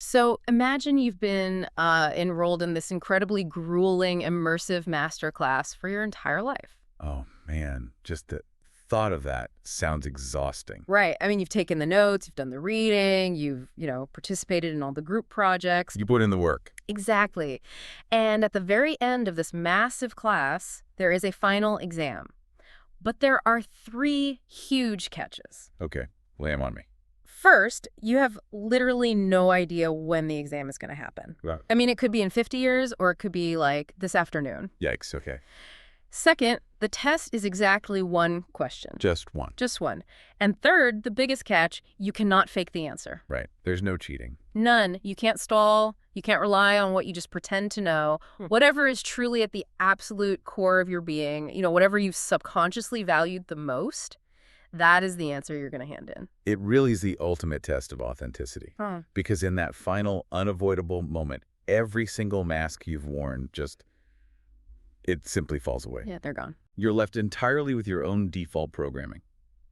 So imagine you've been enrolled in this incredibly grueling, immersive masterclass for your entire life. Oh, man, just the thought of that sounds exhausting. Right. I mean, you've taken the notes, you've done the reading, you've participated in all the group projects. You put in the work. Exactly. And at the very end of this massive class, there is a final exam. But there are three huge catches. Okay, lay 'em on me. First, you have literally no idea when the exam is going to happen. Right. I mean, it could be in 50 years or it could be like this afternoon. Yikes, okay. Second, the test is exactly one question. Just one. Just one. And third, the biggest catch, you cannot fake the answer. Right. There's no cheating. None. You can't stall. You can't rely on what you just pretend to know. Whatever is truly at the absolute core of your being, whatever you've subconsciously valued the most, that is the answer you're going to hand in. It really is the ultimate test of authenticity. Huh. Because in that final, unavoidable moment, every single mask you've worn it simply falls away. Yeah, they're gone. You're left entirely with your own default programming.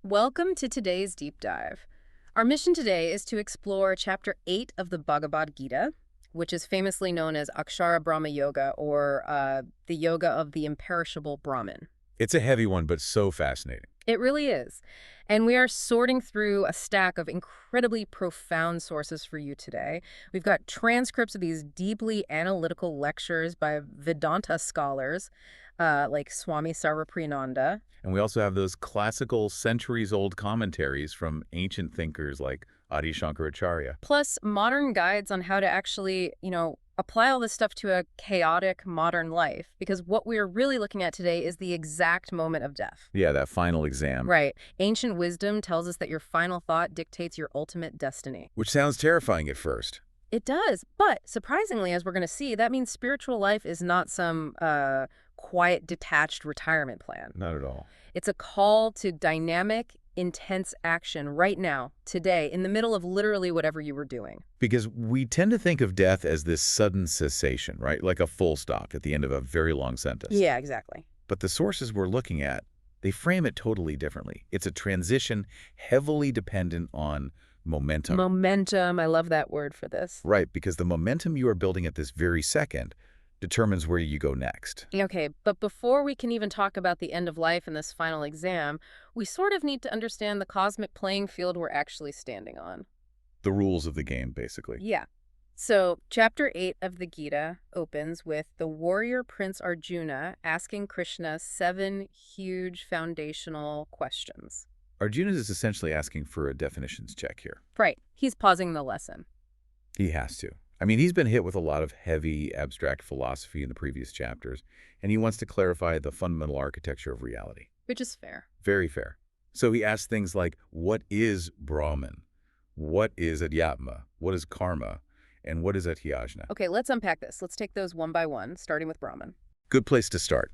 Welcome to today's deep dive. Our mission today is to explore Chapter 8 of the Bhagavad Gita, which is famously known as Akshara Brahma Yoga, or the yoga of the imperishable Brahman. It's a heavy one, but so fascinating. It really is. And we are sorting through a stack of incredibly profound sources for you today. We've got transcripts of these deeply analytical lectures by Vedanta scholars like Swami Sarvapriyananda. And we also have those classical, centuries-old commentaries from ancient thinkers like Adi Shankaracharya. Plus modern guides on how to actually, apply all this stuff to a chaotic modern life. Because what we're really looking at today is the exact moment of death. Yeah, that final exam. Right. Ancient wisdom tells us that your final thought dictates your ultimate destiny. Which sounds terrifying at first. It does. But surprisingly, as we're going to see, that means spiritual life is not some quiet, detached retirement plan. Not at all. It's a call to dynamic, intense action right now, today, in the middle of literally whatever you were doing. Because we tend to think of death as this sudden cessation, right? Like a full stop at the end of a very long sentence. Yeah, exactly. But the sources we're looking at, they frame it totally differently. It's a transition heavily dependent on momentum. Momentum. I love that word for this. Right, because the momentum you are building at this very second determines where you go next. Okay, but before we can even talk about the end of life and this final exam, we sort of need to understand the cosmic playing field we're actually standing on. The rules of the game, basically. Yeah. So, Chapter 8 of the Gita opens with the warrior Prince Arjuna asking Krishna 7 huge foundational questions. Arjuna is essentially asking for a definitions check here. Right. He's pausing the lesson. He has to. I mean, he's been hit with a lot of heavy, abstract philosophy in the previous chapters, and he wants to clarify the fundamental architecture of reality. Which is fair. Very fair. So he asks things like, what is Brahman? What is Adhyatma? What is karma? And what is Adhyajna? Okay, let's unpack this. Let's take those one by one, starting with Brahman. Good place to start.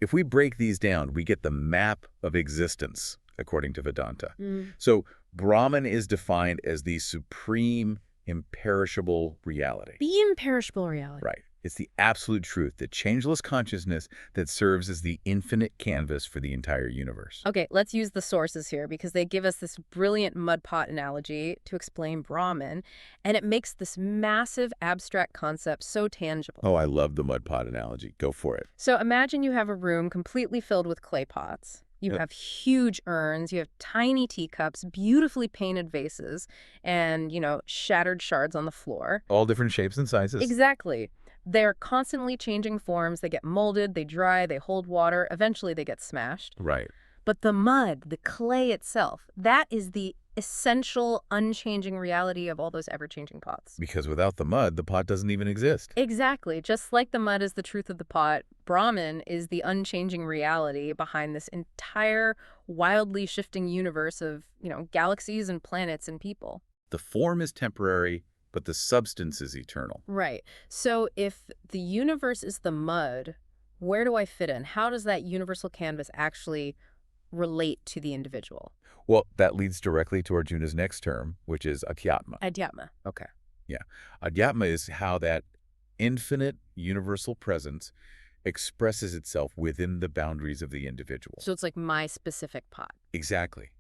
If we break these down, we get the map of existence, according to Vedanta. So Brahman is defined as the supreme, imperishable reality. The imperishable reality. Right. It's the absolute truth, the changeless consciousness that serves as the infinite canvas for the entire universe. Okay, let's use the sources here because they give us this brilliant mud pot analogy to explain Brahman, and it makes this massive abstract concept so tangible. Oh, I love the mud pot analogy. Go for it. So imagine you have a room completely filled with clay pots. You Yep. have huge urns, you have tiny teacups, beautifully painted vases, and, shattered shards on the floor. All different shapes and sizes. Exactly. They're constantly changing forms. They get molded, they dry, they hold water. Eventually, they get smashed. Right. But the mud, the clay itself, that is the essential, unchanging reality of all those ever-changing pots. Because without the mud, the pot doesn't even exist. Exactly. Just like the mud is the truth of the pot, Brahman is the unchanging reality behind this entire wildly shifting universe of, galaxies and planets and people. The form is temporary, but the substance is eternal. Right. So if the universe is the mud, where do I fit in? How does that universal canvas actually relate to the individual? Well, that leads directly to Arjuna's next term, which is Adhyatma. Adhyatma. Okay. Yeah. Adhyatma is how that infinite universal presence expresses itself within the boundaries of the individual. So it's like my specific pot. Exactly.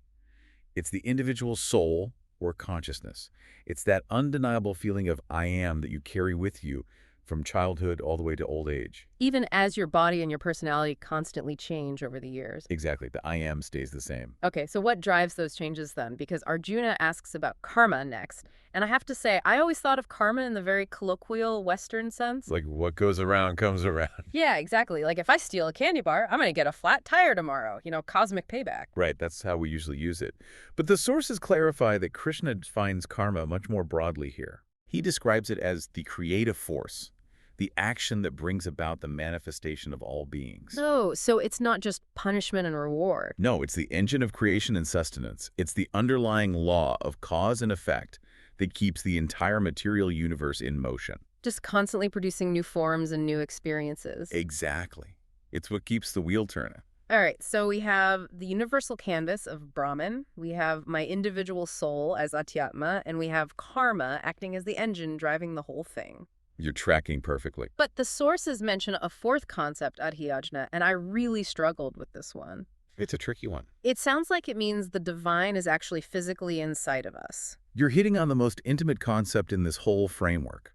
It's the individual soul or consciousness. It's that undeniable feeling of I am that you carry with you from childhood all the way to old age. Even as your body and your personality constantly change over the years. Exactly. The I am stays the same. Okay, so what drives those changes then? Because Arjuna asks about karma next. And I have to say, I always thought of karma in the very colloquial Western sense. Like what goes around comes around. Yeah, exactly. Like if I steal a candy bar, I'm going to get a flat tire tomorrow. Cosmic payback. Right, that's how we usually use it. But the sources clarify that Krishna defines karma much more broadly here. He describes it as the creative force, the action that brings about the manifestation of all beings. Oh, so it's not just punishment and reward. No, it's the engine of creation and sustenance. It's the underlying law of cause and effect that keeps the entire material universe in motion. Just constantly producing new forms and new experiences. Exactly. It's what keeps the wheel turning. All right, so we have the universal canvas of Brahman, we have my individual soul as Adhyatma, and we have karma acting as the engine driving the whole thing. You're tracking perfectly. But the sources mention a fourth concept, adhyajna, and I really struggled with this one. It's a tricky one. It sounds like it means the divine is actually physically inside of us. You're hitting on the most intimate concept in this whole framework.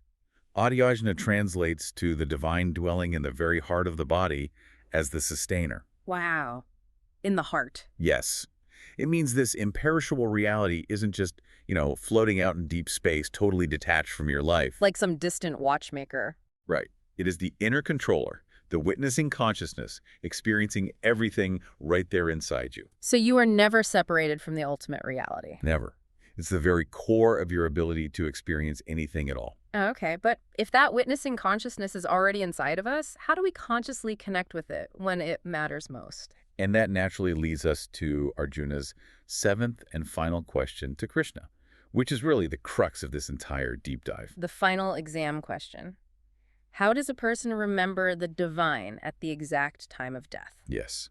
Adhyajna translates to the divine dwelling in the very heart of the body as the sustainer. Wow. In the heart. Yes. It means this imperishable reality isn't just, floating out in deep space, totally detached from your life. Like some distant watchmaker. Right. It is the inner controller, the witnessing consciousness, experiencing everything right there inside you. So you are never separated from the ultimate reality. Never. It's the very core of your ability to experience anything at all. Okay, but if that witnessing consciousness is already inside of us, how do we consciously connect with it when it matters most? And that naturally leads us to Arjuna's seventh and final question to Krishna, which is really the crux of this entire deep dive. The final exam question. How does a person remember the divine at the exact time of death? Yes.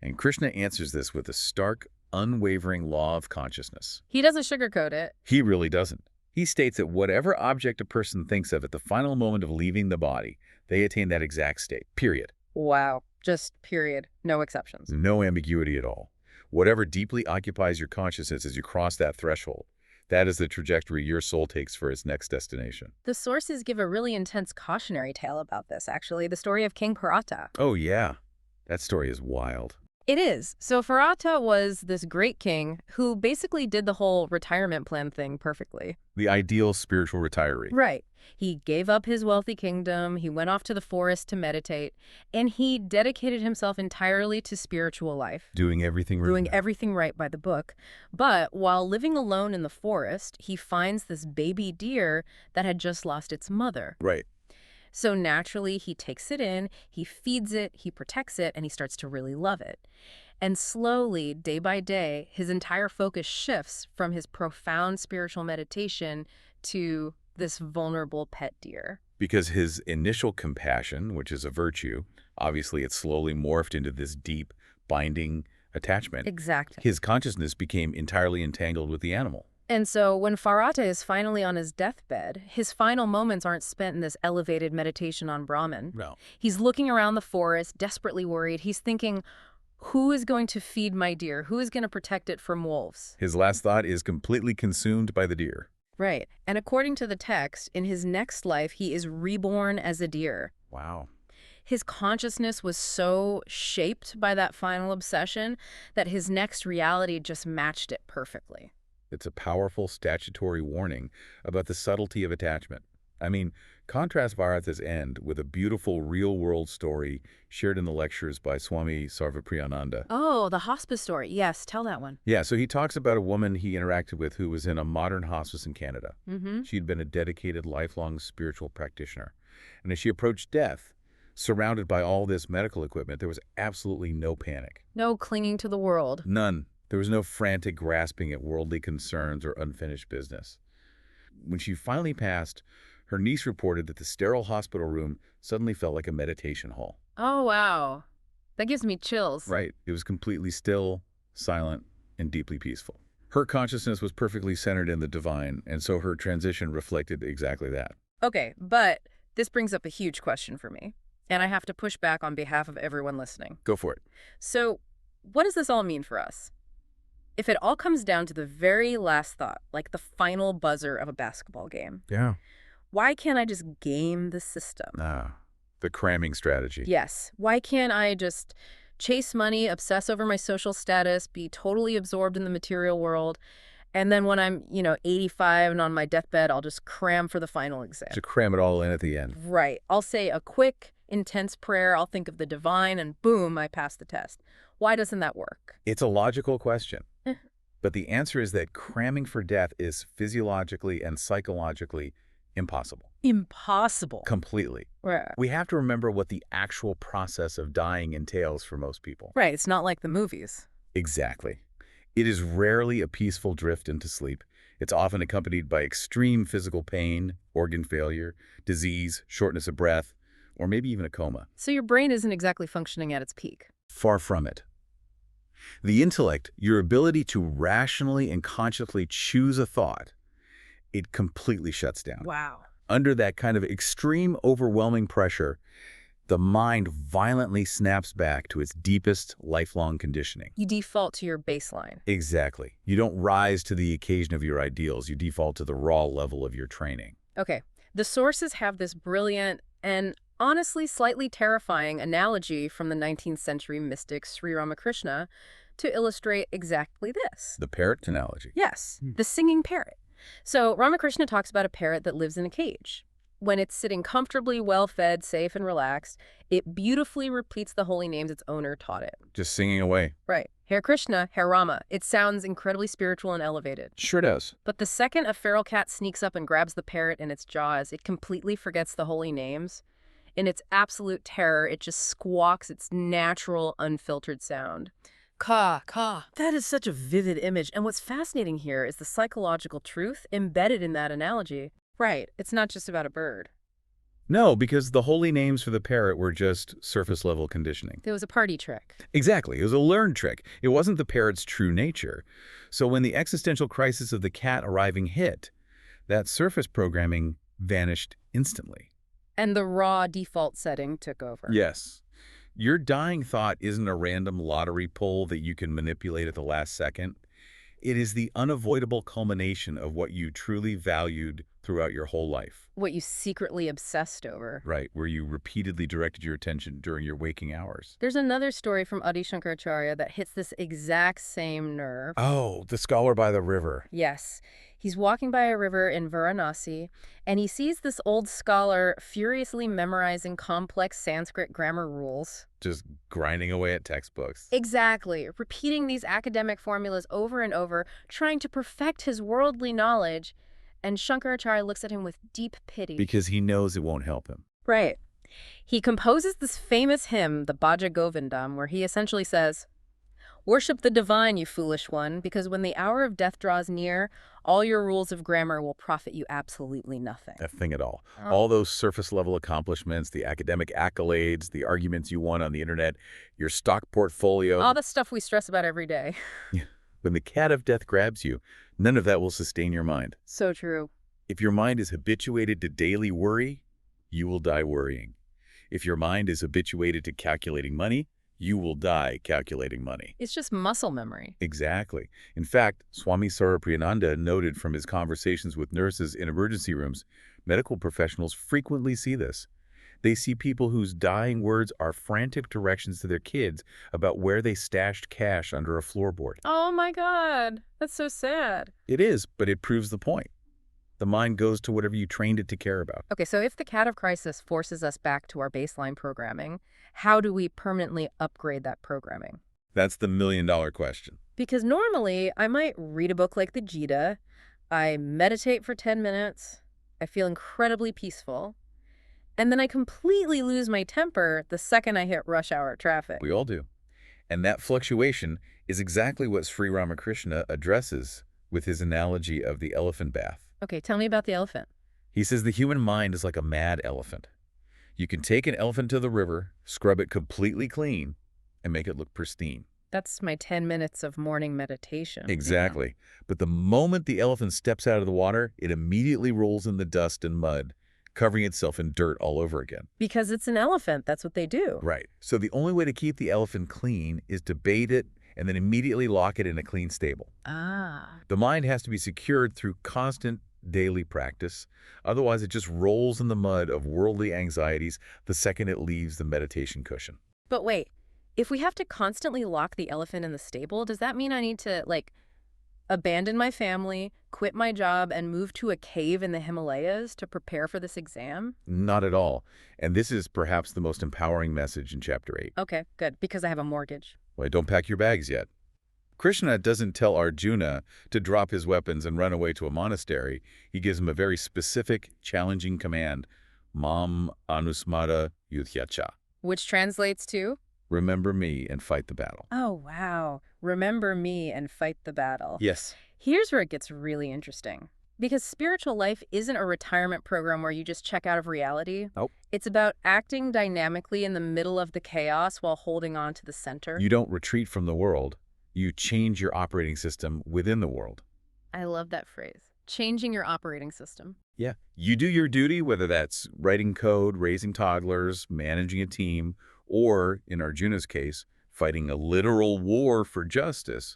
And Krishna answers this with a stark, unwavering law of consciousness. He doesn't sugarcoat it. He really doesn't. He states that whatever object a person thinks of at the final moment of leaving the body, they attain that exact state, period. Wow. Just period. No exceptions. No ambiguity at all. Whatever deeply occupies your consciousness as you cross that threshold, that is the trajectory your soul takes for its next destination. The sources give a really intense cautionary tale about this, actually. The story of King Bharata. Oh, yeah. That story is wild. It is. So Bharata was this great king who basically did the whole retirement plan thing perfectly. The ideal spiritual retiree. Right. He gave up his wealthy kingdom, he went off to the forest to meditate, and he dedicated himself entirely to spiritual life. Doing everything right. Doing everything right by the book. But while living alone in the forest, he finds this baby deer that had just lost its mother. Right. So naturally, he takes it in, he feeds it, he protects it, and he starts to really love it. And slowly, day by day, his entire focus shifts from his profound spiritual meditation to this vulnerable pet deer. Because his initial compassion, which is a virtue, obviously it slowly morphed into this deep, binding attachment. Exactly. His consciousness became entirely entangled with the animal. And so when Bharata is finally on his deathbed, his final moments aren't spent in this elevated meditation on Brahman. No. He's looking around the forest, desperately worried. He's thinking, who is going to feed my deer? Who is going to protect it from wolves? His last thought is completely consumed by the deer. Right. And according to the text, in his next life, he is reborn as a deer. Wow. His consciousness was so shaped by that final obsession that his next reality just matched it perfectly. It's a powerful statutory warning about the subtlety of attachment. I mean, contrast Bharata's end with a beautiful real-world story shared in the lectures by Swami Sarvapriyananda. Oh, the hospice story. Yes, tell that one. Yeah, so he talks about a woman he interacted with who was in a modern hospice in Canada. She'd been a dedicated, lifelong spiritual practitioner. And as she approached death, surrounded by all this medical equipment, there was absolutely no panic. No clinging to the world. None. There was no frantic grasping at worldly concerns or unfinished business. When she finally passed, her niece reported that the sterile hospital room suddenly felt like a meditation hall. Oh, wow. That gives me chills. Right. It was completely still, silent, and deeply peaceful. Her consciousness was perfectly centered in the divine, and so her transition reflected exactly that. Okay, but this brings up a huge question for me, and I have to push back on behalf of everyone listening. Go for it. So, what does this all mean for us? if it all comes down to the very last thought, like the final buzzer of a basketball game, Yeah. why can't I just game the system? Ah, the cramming strategy. Yes. Why can't I just chase money, obsess over my social status, be totally absorbed in the material world, and then when I'm, 85 and on my deathbed, I'll just cram for the final exam? To cram it all in at the end. Right. I'll say a quick, intense prayer, I'll think of the divine, and boom, I pass the test. Why doesn't that work? It's a logical question. Eh. But the answer is that cramming for death is physiologically and psychologically impossible. Impossible. Completely. Right. We have to remember what the actual process of dying entails for most people. Right. It's not like the movies. Exactly. It is rarely a peaceful drift into sleep. It's often accompanied by extreme physical pain, organ failure, disease, shortness of breath, or maybe even a coma. So your brain isn't exactly functioning at its peak. Far from it. The intellect, your ability to rationally and consciously choose a thought, it completely shuts down. Wow. Under that kind of extreme, overwhelming pressure, the mind violently snaps back to its deepest, lifelong conditioning. You default to your baseline. Exactly. You don't rise to the occasion of your ideals. You default to the raw level of your training. Okay. The sources have this brilliant and honestly slightly terrifying analogy from the 19th century mystic Sri Ramakrishna to illustrate exactly this. The parrot analogy. Yes, the singing parrot. So Ramakrishna talks about a parrot that lives in a cage. When it's sitting comfortably, well-fed, safe, and relaxed, it beautifully repeats the holy names its owner taught it. Just singing away. Right. Hare Krishna, Hare Rama. It sounds incredibly spiritual and elevated. Sure does. But the second a feral cat sneaks up and grabs the parrot in its jaws, it completely forgets the holy names. In its absolute terror, it just squawks its natural, unfiltered sound. Caw, caw. That is such a vivid image. And what's fascinating here is the psychological truth embedded in that analogy. Right. It's not just about a bird. No, because the holy names for the parrot were just surface-level conditioning. It was a party trick. Exactly. It was a learned trick. It wasn't the parrot's true nature. So when the existential crisis of the cat arriving hit, that surface programming vanished instantly. And the raw default setting took over. Yes. Your dying thought isn't a random lottery pull that you can manipulate at the last second. It is the unavoidable culmination of what you truly valued throughout your whole life. What you secretly obsessed over. Right, where you repeatedly directed your attention during your waking hours. There's another story from Adi Shankaracharya that hits this exact same nerve. Oh, the scholar by the river. Yes. He's walking by a river in Varanasi, and he sees this old scholar furiously memorizing complex Sanskrit grammar rules. Just grinding away at textbooks. Exactly. Repeating these academic formulas over and over, trying to perfect his worldly knowledge. And Shankaracharya looks at him with deep pity. Because he knows it won't help him. Right. He composes this famous hymn, the Bhaja Govindam, where he essentially says, "Worship the divine, you foolish one, because when the hour of death draws near, all your rules of grammar will profit you absolutely nothing." A thing at all. Oh. All those surface-level accomplishments, the academic accolades, the arguments you won on the internet, your stock portfolio. All the stuff we stress about every day. When the cat of death grabs you, none of that will sustain your mind. So true. If your mind is habituated to daily worry, you will die worrying. If your mind is habituated to calculating money, you will die calculating money. It's just muscle memory. Exactly. In fact, Swami Sarapriyananda noted from his conversations with nurses in emergency rooms, medical professionals frequently see this. They see people whose dying words are frantic directions to their kids about where they stashed cash under a floorboard. Oh my God. That's so sad. It is, but it proves the point. The mind goes to whatever you trained it to care about. Okay, so if the cat of crisis forces us back to our baseline programming, how do we permanently upgrade that programming? That's the million-dollar question. Because normally, I might read a book like the Gita, I meditate for 10 minutes, I feel incredibly peaceful, and then I completely lose my temper the second I hit rush hour traffic. We all do. And that fluctuation is exactly what Sri Ramakrishna addresses with his analogy of the elephant bath. Okay, tell me about the elephant. He says the human mind is like a mad elephant. You can take an elephant to the river, scrub it completely clean, and make it look pristine. That's my 10 minutes of morning meditation. Exactly. But the moment the elephant steps out of the water, it immediately rolls in the dust and mud, covering itself in dirt all over again. Because it's an elephant. That's what they do. Right. So the only way to keep the elephant clean is to bathe it and then immediately lock it in a clean stable. Ah. The mind has to be secured through constant daily practice. Otherwise, it just rolls in the mud of worldly anxieties the second it leaves the meditation cushion. But wait, if we have to constantly lock the elephant in the stable, does that mean I need to, like, abandon my family, quit my job, and move to a cave in the Himalayas to prepare for this exam? Not at all. And this is perhaps the most empowering message in Chapter 8. Okay, good, because I have a mortgage. Well, don't pack your bags yet. Krishna doesn't tell Arjuna to drop his weapons and run away to a monastery. He gives him a very specific, challenging command, Mam Anusmara Yudhyacha. Which translates to? Remember me and fight the battle. Oh, wow. Remember me and fight the battle. Yes. Here's where it gets really interesting. Because spiritual life isn't a retirement program where you just check out of reality. Nope. It's about acting dynamically in the middle of the chaos while holding on to the center. You don't retreat from the world. You change your operating system within the world. I love that phrase. Changing your operating system. Yeah. You do your duty, whether that's writing code, raising toddlers, managing a team, or, in Arjuna's case, fighting a literal war for justice.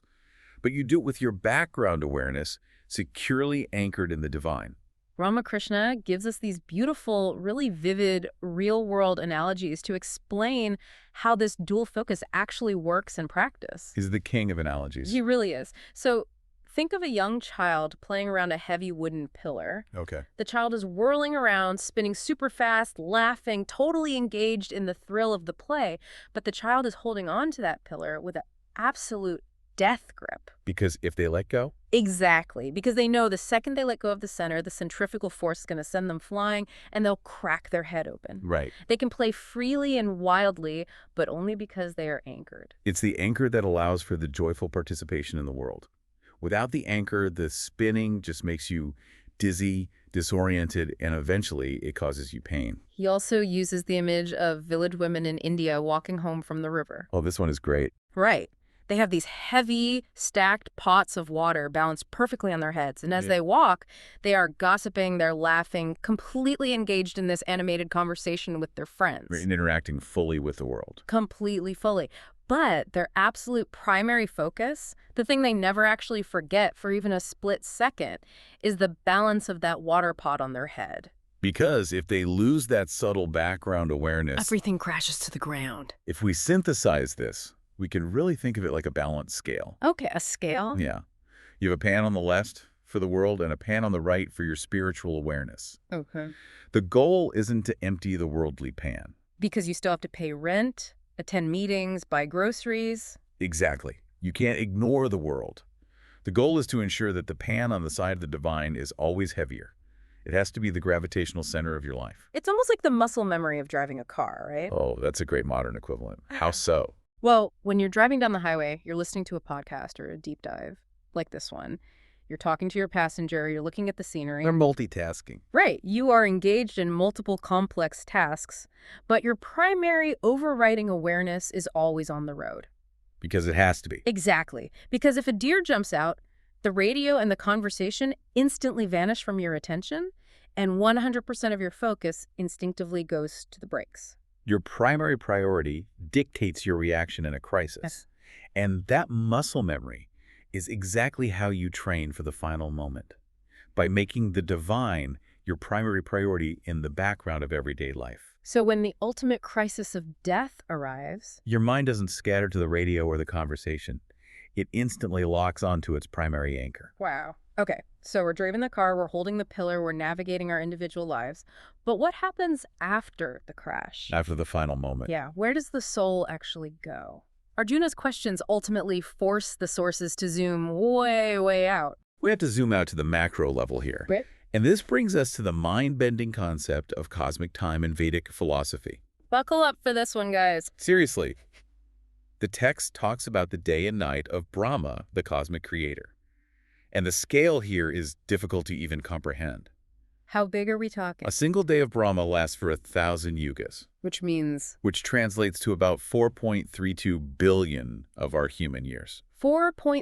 But you do it with your background awareness securely anchored in the divine. Ramakrishna gives us these beautiful, really vivid, real-world analogies to explain how this dual focus actually works in practice. He's the king of analogies. He really is. So think of a young child playing around a heavy wooden pillar. Okay. The child is whirling around, spinning super fast, laughing, totally engaged in the thrill of the play, but the child is holding on to that pillar with an absolute death grip. Because if they let go? Exactly, because they know the second they let go of the center, the centrifugal force is going to send them flying, and they'll crack their head open. Right. They can play freely and wildly, but only because they are anchored. It's the anchor that allows for the joyful participation in the world. Without the anchor, the spinning just makes you dizzy, disoriented, and eventually it causes you pain. He also uses the image of village women in India walking home from the river. Oh, this one is great. Right. They have these heavy, stacked pots of water balanced perfectly on their heads. And as they walk, they are gossiping, they're laughing, completely engaged in this animated conversation with their friends. And interacting fully with the world. Completely, fully. But their absolute primary focus, the thing they never actually forget for even a split second, is the balance of that water pot on their head. Because if they lose that subtle background awareness, Everything crashes to the ground. if we synthesize this, we can really think of it like a balance scale. Okay, a scale? Yeah. You have a pan on the left for the world and a pan on the right for your spiritual awareness. Okay. The goal isn't to empty the worldly pan. Because you still have to pay rent, attend meetings, buy groceries. Exactly. You can't ignore the world. The goal is to ensure that the pan on the side of the divine is always heavier. It has to be the gravitational center of your life. It's almost like the muscle memory of driving a car, right? Oh, that's a great modern equivalent. How so? Well, when you're driving down the highway, you're listening to a podcast or a deep dive, like this one. You're talking to your passenger, you're looking at the scenery. They're multitasking. Right. You are engaged in multiple complex tasks, but your primary overriding awareness is always on the road. Because it has to be. Exactly. Because if a deer jumps out, the radio and the conversation instantly vanish from your attention, and 100% of your focus instinctively goes to the brakes. Your primary priority dictates your reaction in a crisis. Yes. And that muscle memory is exactly how you train for the final moment, by making the divine your primary priority in the background of everyday life. So when the ultimate crisis of death arrives, Your mind doesn't scatter to the radio or the conversation. It instantly locks onto its primary anchor. wow. Okay, so we're driving the car, we're holding the pillar, we're navigating our individual lives. But what happens after the crash? After the final moment. Yeah, where does the soul actually go? Arjuna's questions ultimately force the sources to zoom way, way out. We have to zoom out to the macro level here. Right. And this brings us to the mind-bending concept of cosmic time in Vedic philosophy. Buckle up for this one, guys. Seriously, the text talks about the day and night of Brahma, the cosmic creator. And the scale here is difficult to even comprehend. How big are we talking? A single day of Brahma lasts for 1,000 yugas, Which means which translates to about 4.32 billion of our human years.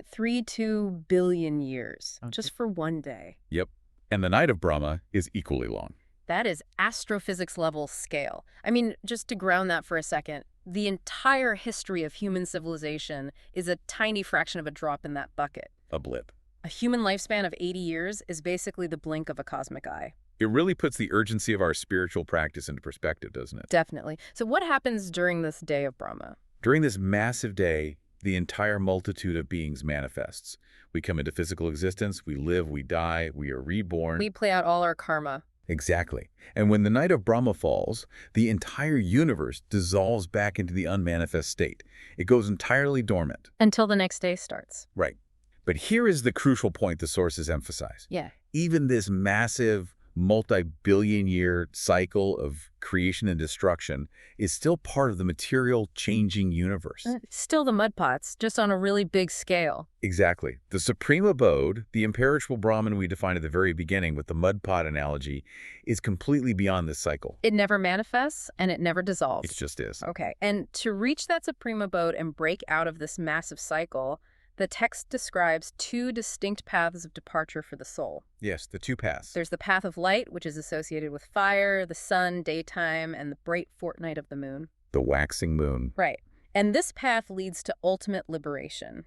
4.32 billion years, Okay. just for one day. Yep. And the night of Brahma is equally long. That is astrophysics level scale. I mean, just to ground that for a second, The entire history of human civilization is a tiny fraction of a drop in that bucket. A blip. A human lifespan of 80 years is basically the blink of a cosmic eye. It really puts the urgency of our spiritual practice into perspective, doesn't it? Definitely. So what happens during this day of Brahma? During this massive day, the entire multitude of beings manifests. We come into physical existence, we live, we die, we are reborn. We play out all our karma. Exactly. And when the night of Brahma falls, the entire universe dissolves back into the unmanifest state. It goes entirely dormant. Until the next day starts. Right. But here is the crucial point the sources emphasize. Yeah. Even this massive, multi-billion-year cycle of creation and destruction is still part of the material-changing universe. Still the mud pots, just on a really big scale. Exactly. The supreme abode, the imperishable Brahman we defined at the very beginning with the mud pot analogy, is completely beyond this cycle. It never manifests, and it never dissolves. It just is. Okay, and to reach that supreme abode and break out of this massive cycle, the text describes two distinct paths of departure for the soul. Yes, the two paths. There's the path of light, which is associated with fire, the sun, daytime, and the bright fortnight of the moon. The waxing moon. Right. And this path leads to ultimate liberation.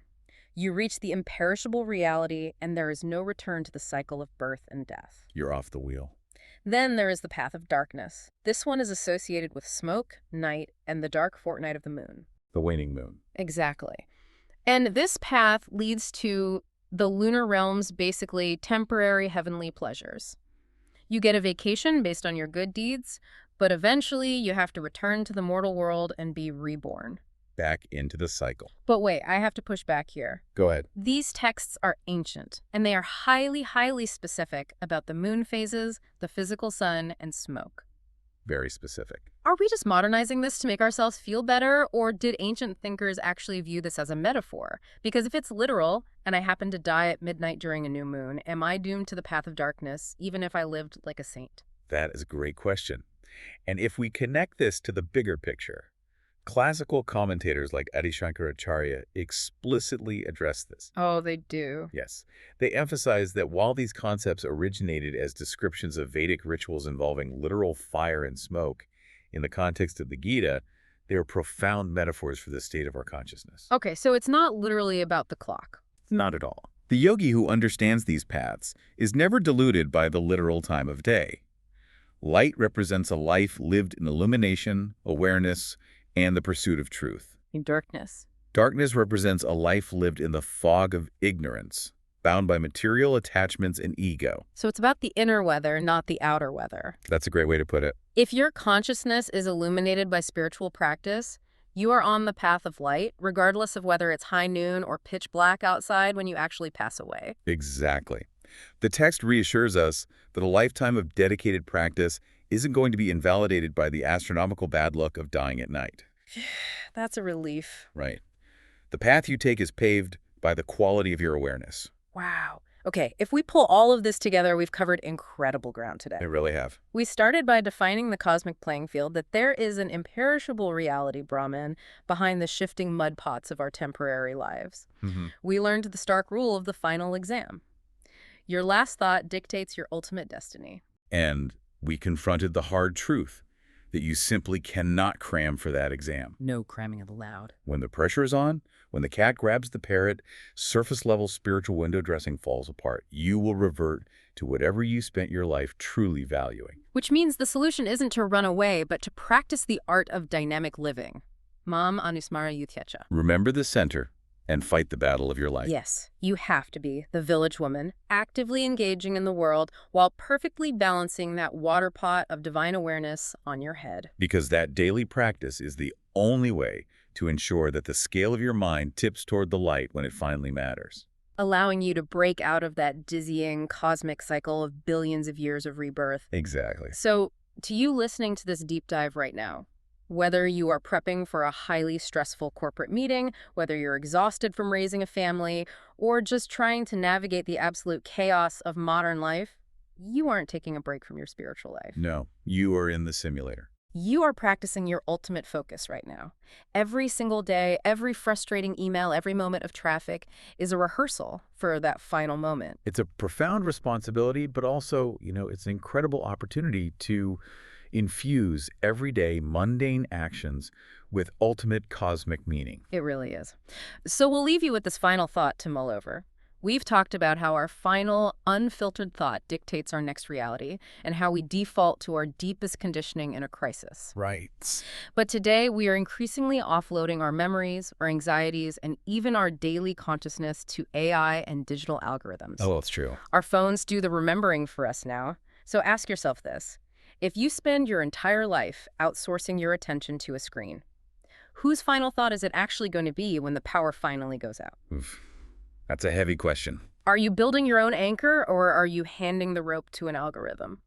You reach the imperishable reality, and there is no return to the cycle of birth and death. You're off the wheel. Then there is the path of darkness. This one is associated with smoke, night, and the dark fortnight of the moon. The waning moon. Exactly. And this path leads to the lunar realm's basically temporary heavenly pleasures. You get a vacation based on your good deeds, but eventually you have to return to the mortal world and be reborn. Back into the cycle. But wait, I have to push back here. Go ahead. These texts are ancient, and they are highly, highly specific about the moon phases, the physical sun, and smoke. Very specific. Are we just modernizing this to make ourselves feel better, or did ancient thinkers actually view this as a metaphor? Because if it's literal, and I happen to die at midnight during a new moon, am I doomed to the path of darkness, even if I lived like a saint? That is a great question. And if we connect this to the bigger picture, classical commentators like Adi Shankaracharya explicitly address this. Oh, they do. Yes. They emphasize that while these concepts originated as descriptions of Vedic rituals involving literal fire and smoke, in the context of the Gita, they are profound metaphors for the state of our consciousness. Okay, so it's not literally about the clock. Not at all. The yogi who understands these paths is never deluded by the literal time of day. Light represents a life lived in illumination, awareness, and the pursuit of truth. In darkness. Darkness represents a life lived in the fog of ignorance, bound by material attachments and ego. So it's about the inner weather, not the outer weather. That's a great way to put it. If your consciousness is illuminated by spiritual practice, you are on the path of light, regardless of whether it's high noon or pitch black outside when you actually pass away. Exactly. The text reassures us that a lifetime of dedicated practice isn't going to be invalidated by the astronomical bad luck of dying at night. That's a relief. Right. The path you take is paved by the quality of your awareness. Wow. Okay, if we pull all of this together, we've covered incredible ground today. They really have. We started by defining the cosmic playing field, that there is an imperishable reality, Brahman, behind the shifting mud pots of our temporary lives. We learned the stark rule of the final exam. Your last thought dictates your ultimate destiny. And we confronted the hard truth that you simply cannot cram for that exam. No cramming allowed. When the pressure is on, when the cat grabs the parrot, surface-level spiritual window dressing falls apart. You will revert to whatever you spent your life truly valuing. Which means the solution isn't to run away, but to practice the art of dynamic living. Mam anusmara yutyecha. Remember the center and fight the battle of your life. Yes, you have to be the village woman, actively engaging in the world while perfectly balancing that water pot of divine awareness on your head. Because that daily practice is the only way to ensure that the scale of your mind tips toward the light when it finally matters. Allowing you to break out of that dizzying cosmic cycle of billions of years of rebirth. Exactly. So, to you listening to this deep dive right now, whether you are prepping for a highly stressful corporate meeting, whether you're exhausted from raising a family, or just trying to navigate the absolute chaos of modern life, you aren't taking a break from your spiritual life. No, you are in the simulator. You are practicing your ultimate focus right now. Every single day, every frustrating email, every moment of traffic is a rehearsal for that final moment. It's a profound responsibility, but also, it's an incredible opportunity to infuse everyday mundane actions with ultimate cosmic meaning. It really is. So we'll leave you with this final thought to mull over. We've talked about how our final, unfiltered thought dictates our next reality and how we default to our deepest conditioning in a crisis. Right. But today, we are increasingly offloading our memories, our anxieties, and even our daily consciousness to AI and digital algorithms. Oh, it's true. Our phones do the remembering for us now. So ask yourself this. If you spend your entire life outsourcing your attention to a screen, whose final thought is it actually going to be when the power finally goes out? Oof. That's a heavy question. Are you building your own anchor, or are you handing the rope to an algorithm?